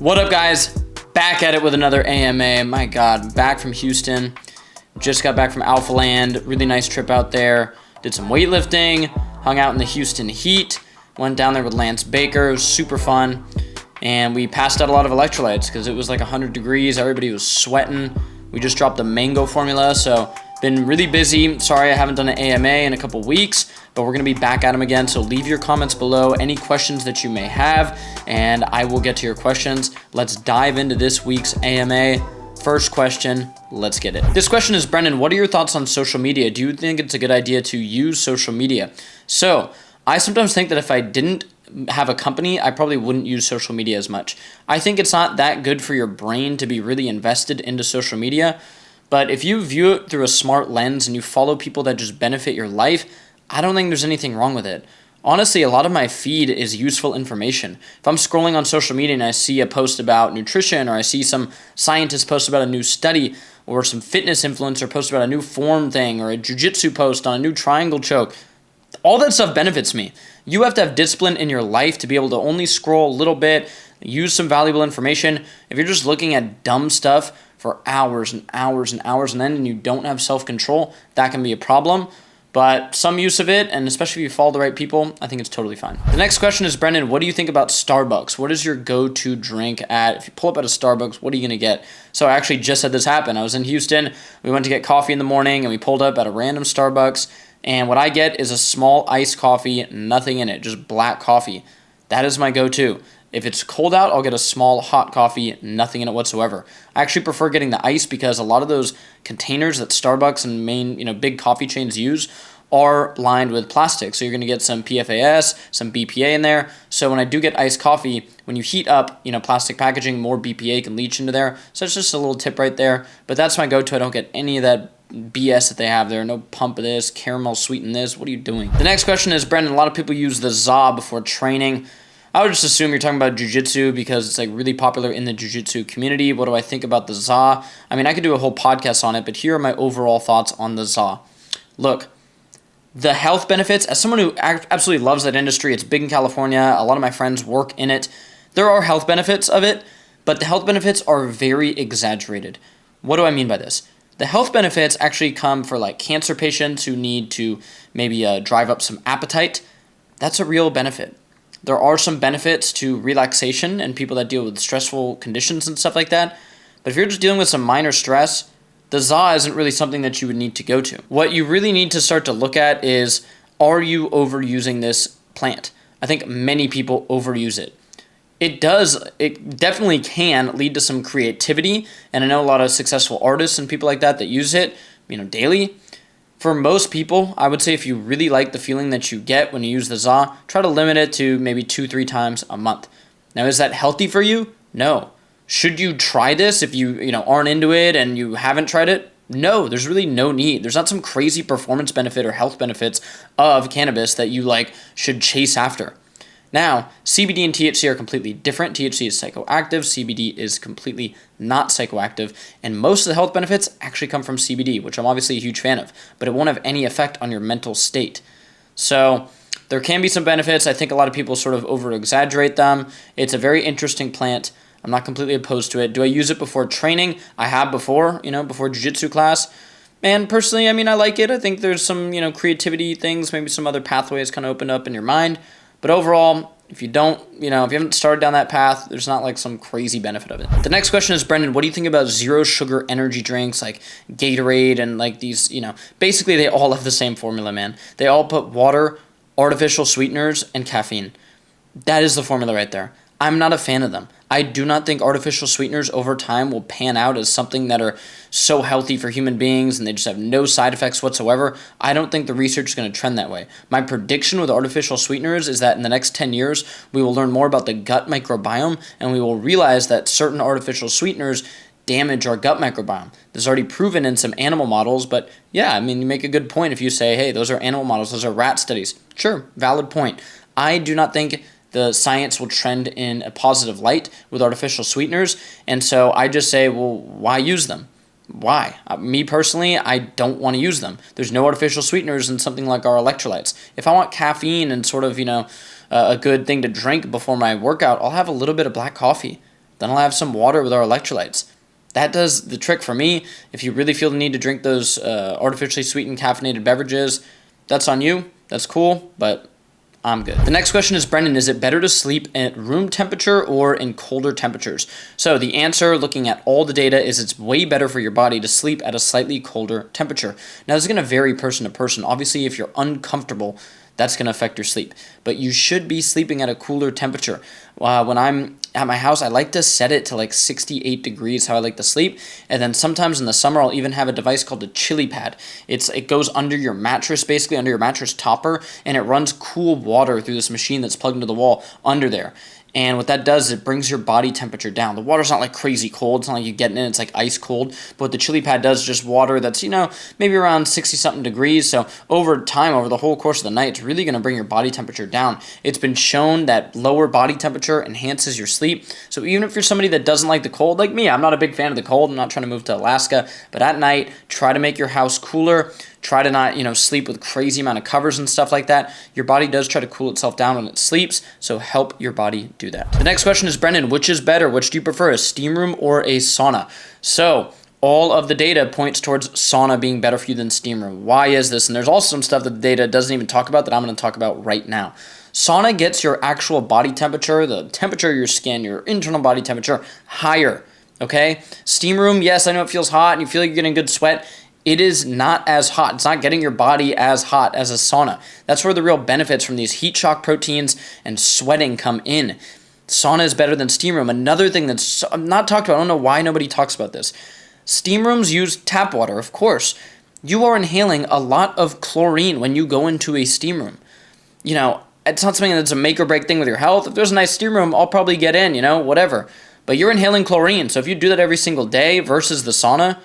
What up, guys? Back at it with another AMA. My God, back from Houston. Just got back from Alpha Land. Really nice trip out there. Did some weightlifting. Hung out in the Houston heat. Went down there with Lance Baker. It was super fun. And we passed out a lot of electrolytes because it was like 100 degrees. Everybody was sweating. We just dropped the mango formula, so been really busy. Sorry I haven't done an AMA in a couple weeks, but we're going to be back at them again. So leave your comments below, any questions that you may have, and I will get to your questions. Let's dive into this week's AMA. First question, let's get it. This question is, Brennan, what are your thoughts on social media? Do you think it's a good idea to use social media? So I sometimes think that if I didn't have a company, I probably wouldn't use social media as much. I think it's not that good for your brain to be really invested into social media. But if you view it through a smart lens and you follow people that just benefit your life, I don't think there's anything wrong with it. Honestly, a lot of my feed is useful information. If I'm scrolling on social media and I see a post about nutrition, or I see some scientist post about a new study, or some fitness influencer post about a new form thing, or a jiu-jitsu post on a new triangle choke, all that stuff benefits me. You have to have discipline in your life to be able to only scroll a little bit, use some valuable information. If you're just looking at dumb stuff for hours and hours and hours and then you don't have self-control, that can be a problem. But some use of it, and especially if you follow the right people, I think it's totally fine. The next question is, Brennan, what do you think about Starbucks? What is your go-to drink at? If you pull up at a Starbucks, what are you going to get? So I actually just had this happen. I was in Houston. We went to get coffee in the morning, and we pulled up at a random Starbucks. And what I get is a small iced coffee, nothing in it, just black coffee. That is my go-to. If it's cold out, I'll get a small hot coffee, nothing in it whatsoever. I actually prefer getting the ice because a lot of those containers that Starbucks and main, big coffee chains use are lined with plastic. So you're going to get some PFAS, some BPA in there. So when I do get iced coffee, when you heat up, plastic packaging, more BPA can leach into there. So it's just a little tip right there. But that's my go-to. I don't get any of that BS that they have there. No pump of this, caramel sweeten this. What are you doing? The next question is, Brendan, a lot of people use the ZA before training. I would just assume you're talking about jiu-jitsu because it's like really popular in the jiu-jitsu community. What do I think about the ZA? I mean, I could do a whole podcast on it, but here are my overall thoughts on the ZA. Look, the health benefits, as someone who absolutely loves that industry, it's big in California, a lot of my friends work in it, there are health benefits of it, but the health benefits are very exaggerated. What do I mean by this? The health benefits actually come for like cancer patients who need to maybe drive up some appetite. That's a real benefit. There are some benefits to relaxation and people that deal with stressful conditions and stuff like that. But if you're just dealing with some minor stress, the ZA isn't really something that you would need to go to. What you really need to start to look at is, are you overusing this plant? I think many people overuse it. It definitely can lead to some creativity. And I know a lot of successful artists and people like that use it, daily. For most people, I would say if you really like the feeling that you get when you use the ZA, try to limit it to maybe 2-3 times a month. Now, is that healthy for you? No. Should you try this if you aren't into it and you haven't tried it? No, there's really no need. There's not some crazy performance benefit or health benefits of cannabis that you should chase after. Now, CBD and THC are completely different. THC is psychoactive. CBD is completely not psychoactive. And most of the health benefits actually come from CBD, which I'm obviously a huge fan of. But it won't have any effect on your mental state. So there can be some benefits. I think a lot of people sort of over-exaggerate them. It's a very interesting plant. I'm not completely opposed to it. Do I use it before training? I have before, before jiu-jitsu class. And personally, I like it. I think there's some, creativity things, maybe some other pathways kind of open up in your mind. But overall, if you don't, if you haven't started down that path, there's not some crazy benefit of it. The next question is, Brendan, what do you think about zero sugar energy drinks like Gatorade and these, basically they all have the same formula, man. They all put water, artificial sweeteners, and caffeine. That is the formula right there. I'm not a fan of them. I do not think artificial sweeteners over time will pan out as something that are so healthy for human beings and they just have no side effects whatsoever. I don't think the research is going to trend that way. My prediction with artificial sweeteners is that in the next 10 years, we will learn more about the gut microbiome and we will realize that certain artificial sweeteners damage our gut microbiome. This is already proven in some animal models, but yeah, you make a good point if you say, hey, those are animal models, those are rat studies. Sure, valid point. I do not think the science will trend in a positive light with artificial sweeteners. And so I just say, well, why use them? Why? Me personally, I don't want to use them. There's no artificial sweeteners in something like our electrolytes. If I want caffeine and sort of, a good thing to drink before my workout, I'll have a little bit of black coffee. Then I'll have some water with our electrolytes. That does the trick for me. If you really feel the need to drink those artificially sweetened caffeinated beverages, that's on you. That's cool, but I'm good. The next question is, Brennan, is it better to sleep at room temperature or in colder temperatures? So the answer, looking at all the data, is it's way better for your body to sleep at a slightly colder temperature. Now, this is going to vary person to person. Obviously, if you're uncomfortable, that's going to affect your sleep. But you should be sleeping at a cooler temperature. When I'm at my house, I like to set it to like 68 degrees, how I like to sleep. And then sometimes in the summer, I'll even have a device called a chili pad. It goes under your mattress, basically under your mattress topper, and it runs cool water through this machine that's plugged into the wall under there. And what that does is it brings your body temperature down. The water's not like crazy cold. It's not like you get in it, it's like ice cold. But what the chili pad does is just water that's, maybe around 60-something degrees. So over time, over the whole course of the night, it's really going to bring your body temperature down. It's been shown that lower body temperature enhances your sleep. So even if you're somebody that doesn't like the cold, like me, I'm not a big fan of the cold. I'm not trying to move to Alaska. But at night, try to make your house cooler. Try to not, sleep with crazy amount of covers and stuff like that. Your body does try to cool itself down when it sleeps, so help your body do that. The next question is, Brennan, which is better? Which do you prefer, a steam room or a sauna? So all of the data points towards sauna being better for you than steam room. Why is this? And there's also some stuff that the data doesn't even talk about that I'm going to talk about right now. Sauna gets your actual body temperature, the temperature of your skin, your internal body temperature, higher, okay? Steam room, yes, I know it feels hot and you feel like you're getting good sweat. It is not as hot. It's not getting your body as hot as a sauna. That's where the real benefits from these heat shock proteins and sweating come in. Sauna is better than steam room. Another thing that's not talked about, I don't know why nobody talks about this. Steam rooms use tap water, of course. You are inhaling a lot of chlorine when you go into a steam room. It's not something that's a make or break thing with your health. If there's a nice steam room, I'll probably get in, whatever. But you're inhaling chlorine. So if you do that every single day versus the sauna,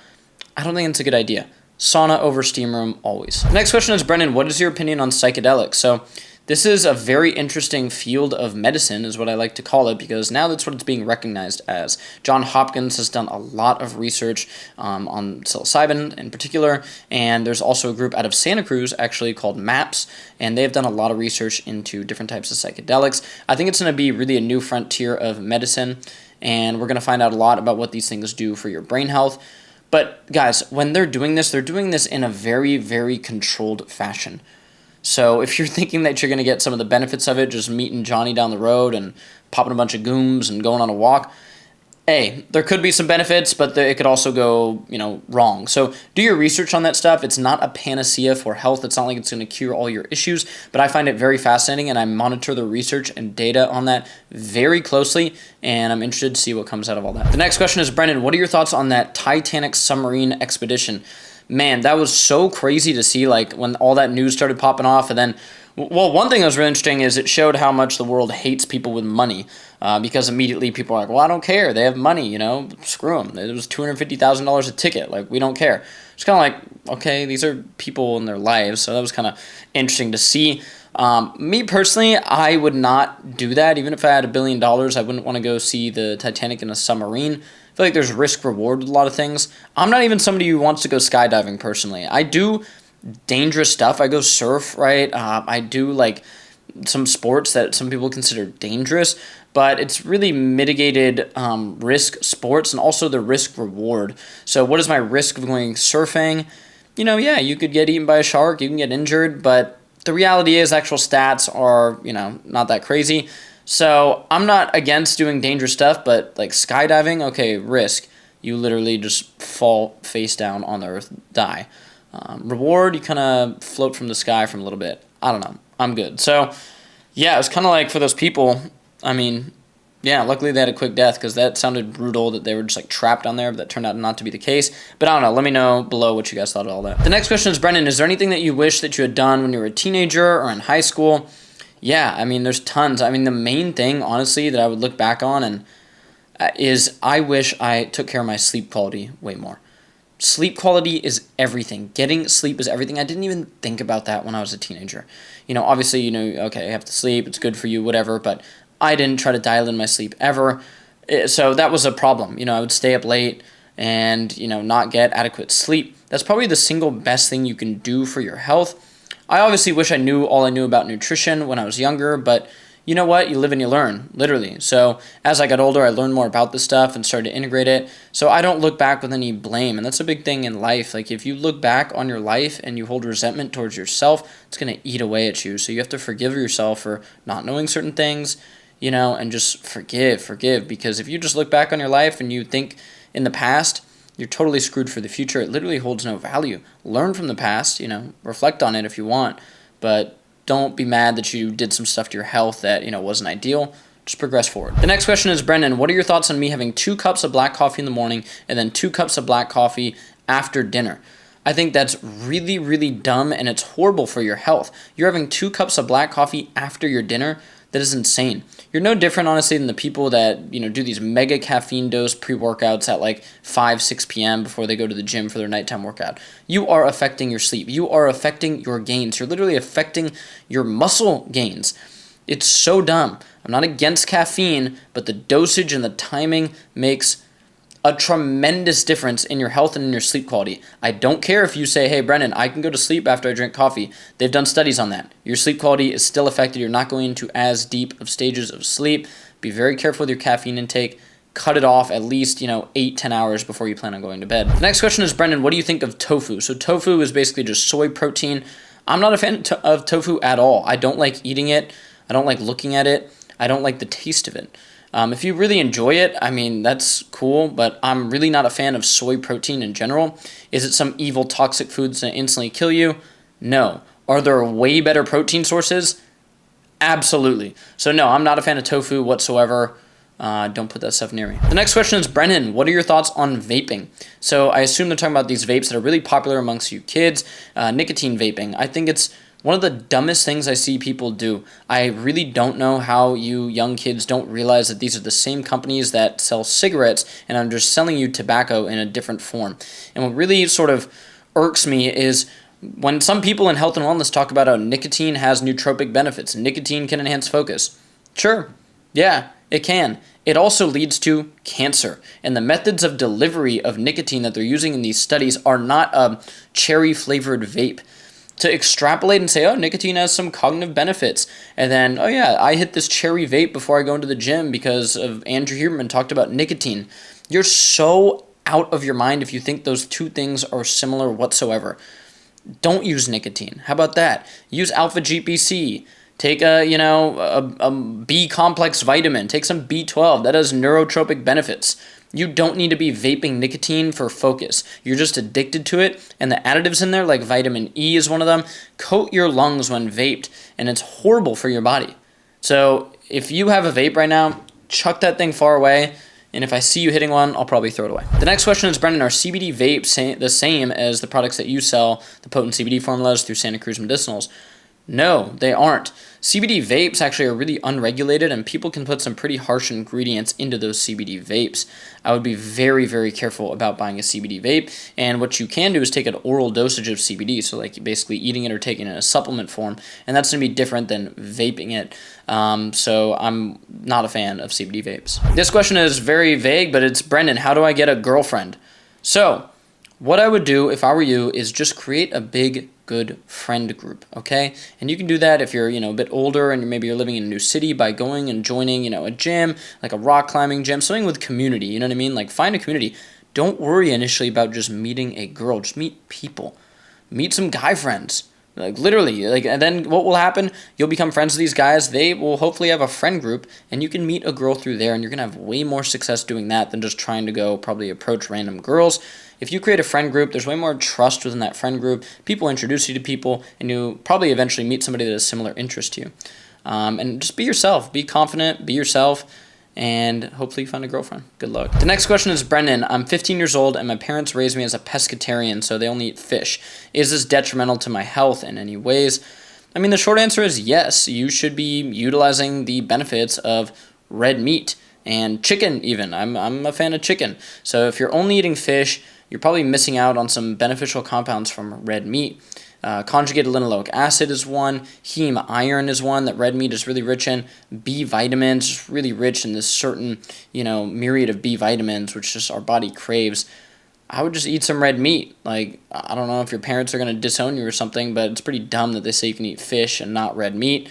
I don't think it's a good idea. Sauna over steam room, always. The next question is, Brennan, what is your opinion on psychedelics? So this is a very interesting field of medicine, is what I like to call it, because now that's what it's being recognized as. Johns Hopkins has done a lot of research on psilocybin in particular, and there's also a group out of Santa Cruz actually called MAPS, and they've done a lot of research into different types of psychedelics. I think it's going to be really a new frontier of medicine, and we're going to find out a lot about what these things do for your brain health. But guys, when they're doing this in a very, very controlled fashion. So if you're thinking that you're going to get some of the benefits of it, just meeting Johnny down the road and popping a bunch of gooms and going on a walk, there could be some benefits, but it could also go, wrong. So do your research on that stuff. It's not a panacea for health. It's not like it's going to cure all your issues, but I find it very fascinating, and I monitor the research and data on that very closely, and I'm interested to see what comes out of all that. The next question is, Brennan, what are your thoughts on that Titanic Submarine expedition? Man, that was so crazy to see, when all that news started popping off, and then, one thing that was really interesting is it showed how much the world hates people with money, because immediately people are like, well, I don't care. They have money, screw them. It was $250,000 a ticket. We don't care. It's kind of like, okay, these are people in their lives, so that was kind of interesting to see. Me personally, I would not do that. Even if I had $1 billion, I wouldn't want to go see the Titanic in a submarine. I feel like there's risk reward with a lot of things. I'm not even somebody who wants to go skydiving personally. I do dangerous stuff. I go surf, right? I do some sports that some people consider dangerous, but it's really mitigated risk sports and also the risk reward. So what is my risk of going surfing? Yeah, you could get eaten by a shark, you can get injured, but the reality is actual stats are, not that crazy. So I'm not against doing dangerous stuff, but skydiving, okay, risk. You literally just fall face down on the earth, die. Reward, you kind of float from the sky from a little bit. I don't know. I'm good. So, yeah, it was kind of for those people, luckily they had a quick death, because that sounded brutal that they were just trapped down there, but that turned out not to be the case. But I don't know. Let me know below what you guys thought of all that. The next question is, Brennan, is there anything that you wish that you had done when you were a teenager or in high school? Yeah, there's tons. The main thing, honestly, that I would look back on is I wish I took care of my sleep quality way more. Sleep quality is everything. Getting sleep is everything. I didn't even think about that when I was a teenager. Obviously, okay, you have to sleep, it's good for you, whatever, but I didn't try to dial in my sleep ever. So that was a problem. I would stay up late and, not get adequate sleep. That's probably the single best thing you can do for your health. I obviously wish I knew all I knew about nutrition when I was younger, but, you know what? You live and you learn, literally. So as I got older, I learned more about this stuff and started to integrate it. So I don't look back with any blame. And that's a big thing in life. Like if you look back on your life and you hold resentment towards yourself, it's going to eat away at you. So you have to forgive yourself for not knowing certain things, and just forgive. Because if you just look back on your life and you think in the past, you're totally screwed for the future. It literally holds no value. Learn from the past, reflect on it if you want, but don't be mad that you did some stuff to your health that, wasn't ideal. Just progress forward. The next question is, Brennan, what are your thoughts on me having 2 cups of black coffee in the morning and then 2 cups of black coffee after dinner? I think that's really, really dumb, and it's horrible for your health. You're having 2 cups of black coffee after your dinner. That is insane. You're no different, honestly, than the people that, do these mega caffeine dose pre-workouts at like 5, 6 p.m. before they go to the gym for their nighttime workout. You are affecting your sleep. You are affecting your gains. You're literally affecting your muscle gains. It's so dumb. I'm not against caffeine, but the dosage and the timing makes a tremendous difference in your health and in your sleep quality. I don't care if you say, hey, Brennan, I can go to sleep after I drink coffee. They've done studies on that. Your sleep quality is still affected. You're not going into as deep of stages of sleep. Be very careful with your caffeine intake. Cut it off at least, 8-10 hours before you plan on going to bed. The next question is, Brennan, what do you think of tofu? So tofu is basically just soy protein. I'm not a fan of tofu at all. I don't like eating it. I don't like looking at it. I don't like the taste of it. If you really enjoy it, that's cool, but I'm really not a fan of soy protein in general. Is it some evil toxic food that's going to instantly kill you? No. Are there way better protein sources? Absolutely. So no, I'm not a fan of tofu whatsoever. Don't put that stuff near me. The next question is, Brennan, what are your thoughts on vaping? So I assume they're talking about these vapes that are really popular amongst you kids, nicotine vaping. I think it's one of the dumbest things I see people do. I really don't know how you young kids don't realize that these are the same companies that sell cigarettes and are just selling you tobacco in a different form. And what really sort of irks me is when some people in health and wellness talk about how nicotine has nootropic benefits. Nicotine can enhance focus. Sure, yeah, it can. It also leads to cancer. And the methods of delivery of nicotine that they're using in these studies are not a cherry-flavored vape. To extrapolate and say, oh, nicotine has some cognitive benefits, and then, oh yeah, I hit this cherry vape before I go into the gym because of Andrew Huberman talked about nicotine. You're so out of your mind if you think those two things are similar whatsoever. Don't use nicotine. How about that? Use alpha GPC. Take a B complex vitamin. Take some B12. That has neurotropic benefits. You don't need to be vaping nicotine for focus. You're just addicted to it, and the additives in there, like vitamin E is one of them, coat your lungs when vaped, and it's horrible for your body. So if you have a vape right now, chuck that thing far away, and if I see you hitting one, I'll probably throw it away. The next question is, Brennan, are CBD vapes the same as the products that you sell, the potent CBD formulas through Santa Cruz Medicinals? No, they aren't. CBD vapes actually are really unregulated, and people can put some pretty harsh ingredients into those CBD vapes. I would be very, very careful about buying a CBD vape, and what you can do is take an oral dosage of CBD, so like basically eating it or taking it in a supplement form, and that's going to be different than vaping it. So I'm not a fan of CBD vapes. This question is very vague, but it's, Brennan, how do I get a girlfriend? So what I would do if I were you is just create a big, good friend group, okay? And you can do that if you're, a bit older and maybe you're living in a new city by going and joining, a gym, like a rock climbing gym, something with community, you know what I mean? Like find a community. Don't worry initially about just meeting a girl. Just meet people. Meet some guy friends. Like literally, and then what will happen? You'll become friends with these guys. They will hopefully have a friend group, and you can meet a girl through there, and you're gonna have way more success doing that than just trying to go probably approach random girls. If you create a friend group, there's way more trust within that friend group. People introduce you to people, and you probably eventually meet somebody that has similar interest to you. And just be yourself. Be confident. Be yourself. And hopefully you find a girlfriend. Good luck. The next question is, Brennan, I'm 15 years old and my parents raised me as a pescatarian, so they only eat fish. Is this detrimental to my health in any ways? The short answer is yes. You should be utilizing the benefits of red meat and chicken even. I'm a fan of chicken. So if you're only eating fish, you're probably missing out on some beneficial compounds from red meat. Conjugated linoleic acid is one. Heme iron is one that red meat is really rich in. B vitamins is really rich in this certain, myriad of B vitamins, which just our body craves. I would just eat some red meat. Like, I don't know if your parents are going to disown you or something, but it's pretty dumb that they say you can eat fish and not red meat.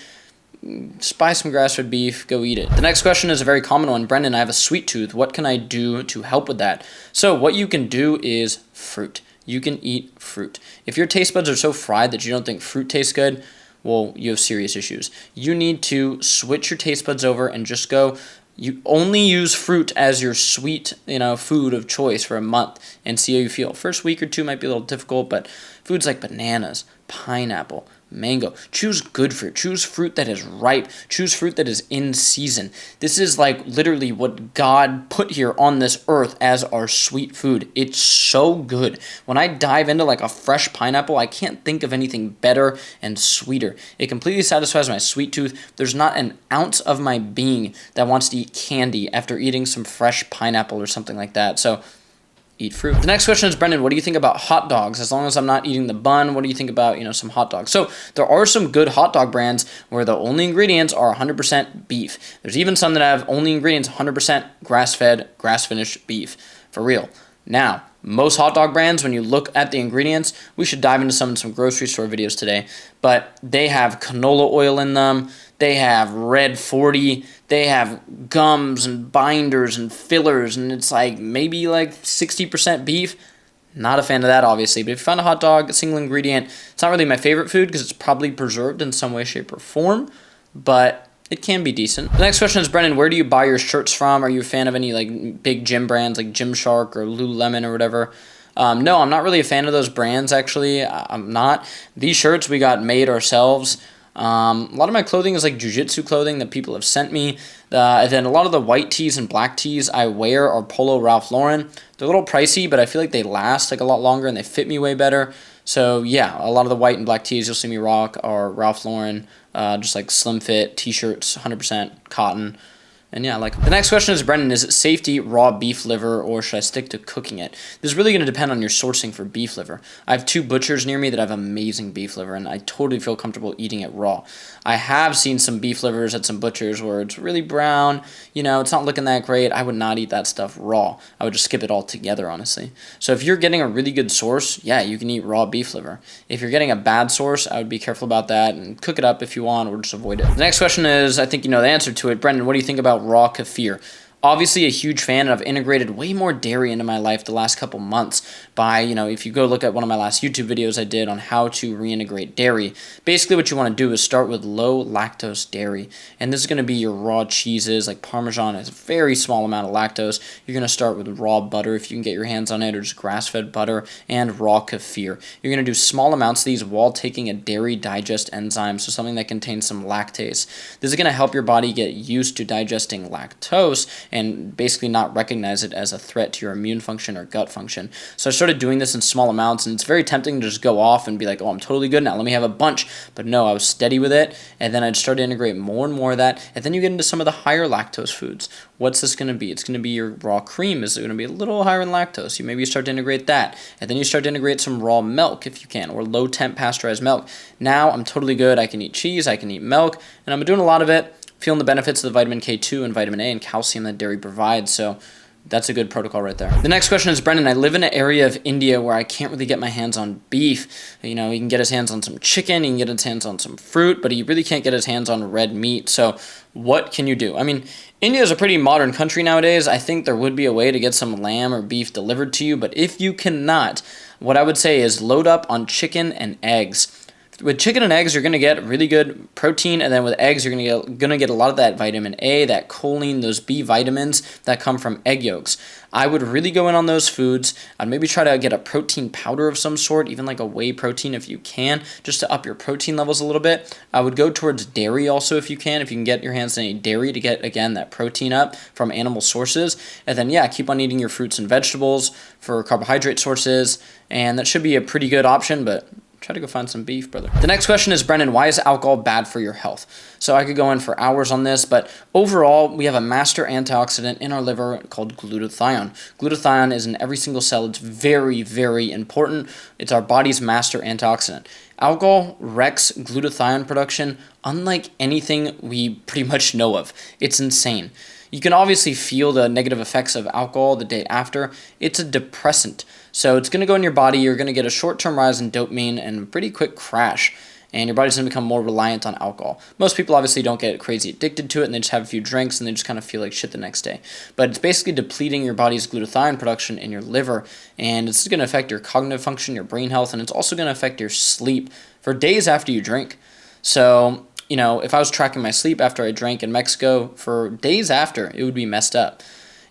just buy some grass-fed beef, go eat it. The next question is a very common one. Brendan, I have a sweet tooth. What can I do to help with that? So what you can do is fruit. You can eat fruit. If your taste buds are so fried that you don't think fruit tastes good, well, you have serious issues. You need to switch your taste buds over and just go, you only use fruit as your sweet, food of choice for a month and see how you feel. First week or two might be a little difficult, but foods like bananas, pineapple, mango. Choose good fruit. Choose fruit that is ripe. Choose fruit that is in season. This is like literally what God put here on this earth as our sweet food. It's so good. When I dive into like a fresh pineapple, I can't think of anything better and sweeter. It completely satisfies my sweet tooth. There's not an ounce of my being that wants to eat candy after eating some fresh pineapple or something like that. So eat fruit. The next question is, Brendan, what do you think about hot dogs? As long as I'm not eating the bun, what do you think about, some hot dogs? So there are some good hot dog brands where the only ingredients are 100% beef. There's even some that have only ingredients 100% grass-fed, grass-finished beef. For real. Now, most hot dog brands, when you look at the ingredients, we should dive into some grocery store videos today, but they have canola oil in them, they have red 40, they have gums and binders and fillers, and it's like maybe like 60% beef. Not a fan of that, obviously, but if you find a hot dog, a single ingredient, it's not really my favorite food because it's probably preserved in some way, shape, or form, but it can be decent. The next question is, Brendan, where do you buy your shirts from? Are you a fan of any like big gym brands like Gymshark or Lululemon or whatever? No, I'm not really a fan of those brands, actually. I'm not. These shirts we got made ourselves. A lot of my clothing is like jiu-jitsu clothing that people have sent me. And then a lot of the white tees and black tees I wear are Polo Ralph Lauren. They're a little pricey, but I feel like they last like a lot longer and they fit me way better. So yeah, a lot of the white and black tees you'll see me rock are Ralph Lauren, just like slim fit t-shirts, 100% cotton. And yeah, like the next question is, Brendan, is it safe to eat raw beef liver or should I stick to cooking it? This is really going to depend on your sourcing for beef liver. I have 2 butchers near me that have amazing beef liver and I totally feel comfortable eating it raw. I have seen some beef livers at some butchers where it's really brown, it's not looking that great. I would not eat that stuff raw. I would just skip it all together, honestly. So if you're getting a really good source, yeah, you can eat raw beef liver. If you're getting a bad source, I would be careful about that and cook it up if you want or just avoid it. The next question is, I think you know the answer to it. Brendan, what do you think about raw kefir? Obviously a huge fan, and I've integrated way more dairy into my life the last couple months by, if you go look at one of my last YouTube videos I did on how to reintegrate dairy, basically what you want to do is start with low lactose dairy, and this is going to be your raw cheeses, like Parmesan has a very small amount of lactose. You're going to start with raw butter if you can get your hands on it, or just grass-fed butter, and raw kefir. You're going to do small amounts of these while taking a dairy digest enzyme, so something that contains some lactase. This is going to help your body get used to digesting lactose, and basically not recognize it as a threat to your immune function or gut function. So I started doing this in small amounts, and it's very tempting to just go off and be like, oh, I'm totally good now, let me have a bunch. But no, I was steady with it, and then I'd start to integrate more and more of that, and then you get into some of the higher lactose foods. What's this going to be? It's going to be your raw cream is going to be a little higher in lactose. You maybe start to integrate that, and then you start to integrate some raw milk if you can, or low temp pasteurized milk. Now I'm totally good. I can eat cheese, I can eat milk, and I'm doing a lot of it. Feeling the benefits of the vitamin K2 and vitamin A and calcium that dairy provides, so that's a good protocol right there. The next question is, Brendan, I live in an area of India where I can't really get my hands on beef. He can get his hands on some chicken, he can get his hands on some fruit, but he really can't get his hands on red meat, so what can you do? India is a pretty modern country nowadays. I think there would be a way to get some lamb or beef delivered to you, but if you cannot, what I would say is load up on chicken and eggs. With chicken and eggs, you're going to get really good protein, and then with eggs, you're going to get a lot of that vitamin A, that choline, those B vitamins that come from egg yolks. I would really go in on those foods. I'd maybe try to get a protein powder of some sort, even like a whey protein if you can, just to up your protein levels a little bit. I would go towards dairy also if you can get your hands on any dairy to get, again, that protein up from animal sources. And then, yeah, keep on eating your fruits and vegetables for carbohydrate sources, and that should be a pretty good option, but try to go find some beef, brother. The next question is, Brendan, why is alcohol bad for your health? So I could go in for hours on this, but overall, we have a master antioxidant in our liver called glutathione. Glutathione is in every single cell. It's very, very important. It's our body's master antioxidant. Alcohol wrecks glutathione production unlike anything we pretty much know of. It's insane. You can obviously feel the negative effects of alcohol the day after. It's a depressant. So it's going to go in your body. You're going to get a short-term rise in dopamine and a pretty quick crash. and your body's going to become more reliant on alcohol. Most people obviously don't get crazy addicted to it, and they just have a few drinks, and they just kind of feel like shit the next day. But it's basically depleting your body's glutathione production in your liver, and it's going to affect your cognitive function, your brain health, and it's also going to affect your sleep for days after you drink. So, you know, if I was tracking my sleep after I drank in Mexico, for days after, it would be messed up.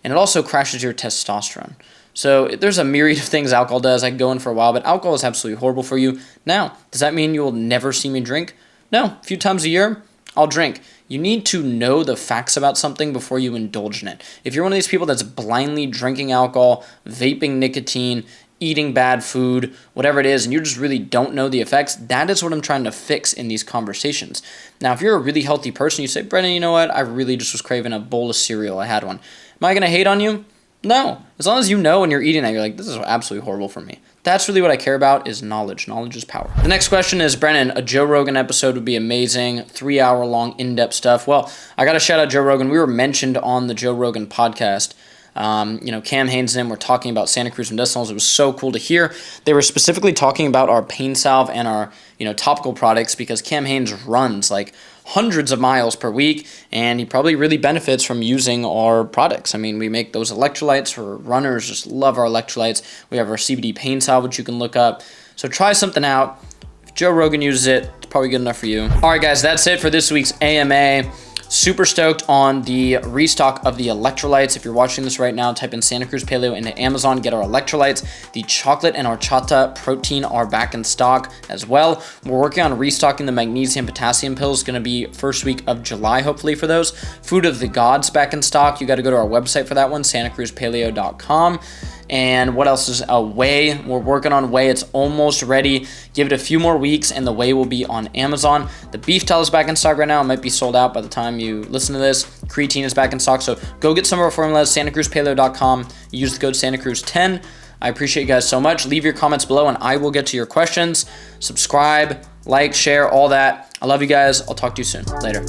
And it also crashes your testosterone. So there's a myriad of things alcohol does. I could go in for a while, but alcohol is absolutely horrible for you. Now, does that mean you will never see me drink? No. A few times a year, I'll drink. You need to know the facts about something before you indulge in it. If you're one of these people that's blindly drinking alcohol, vaping nicotine, eating bad food, whatever it is, and you just really don't know the effects, that is what I'm trying to fix in these conversations. Now, if you're a really healthy person, you say, Brennan, you know what? I really just was craving a bowl of cereal. I had one. Am I going to hate on you? No. As long as you know when you're eating that, you're like, this is absolutely horrible for me. That's really what I care about, is knowledge. Knowledge is power. The next question is, Brennan, a Joe Rogan episode would be amazing. 3-hour-long in-depth stuff. Well, I got to shout out Joe Rogan. We were mentioned on the Joe Rogan podcast. Cam Haynes and him were talking about Santa Cruz Medicinals. It was so cool to hear. They were specifically talking about our pain salve and our, topical products, because Cam Haynes runs like hundreds of miles per week, and he probably really benefits from using our products. I mean, we make those electrolytes for runners. Just love our electrolytes. We have our CBD pain salve, which you can look up. So try something out. If Joe Rogan uses it, it's probably good enough for you. All right, guys, that's it for this week's AMA. Super stoked on the restock of the electrolytes. If you're watching this right now, type in Santa Cruz Paleo into Amazon, get our electrolytes. The chocolate and horchata protein are back in stock as well. We're working on restocking the magnesium potassium pills. Going to be first week of July, hopefully, for those. Food of the Gods back in stock. You got to go to our website for that one, santacruzpaleo.com. And what else is a whey? We're working on whey. It's almost ready. Give it a few more weeks and the whey will be on Amazon. The beef tell is back in stock right now. It might be sold out by the time you listen to this. Creatine is back in stock. So go get some of our formulas, santacruzpaleo.com. Use the code SantaCruz10. I appreciate you guys so much. Leave your comments below and I will get to your questions. Subscribe, like, share, all that. I love you guys. I'll talk to you soon. Later.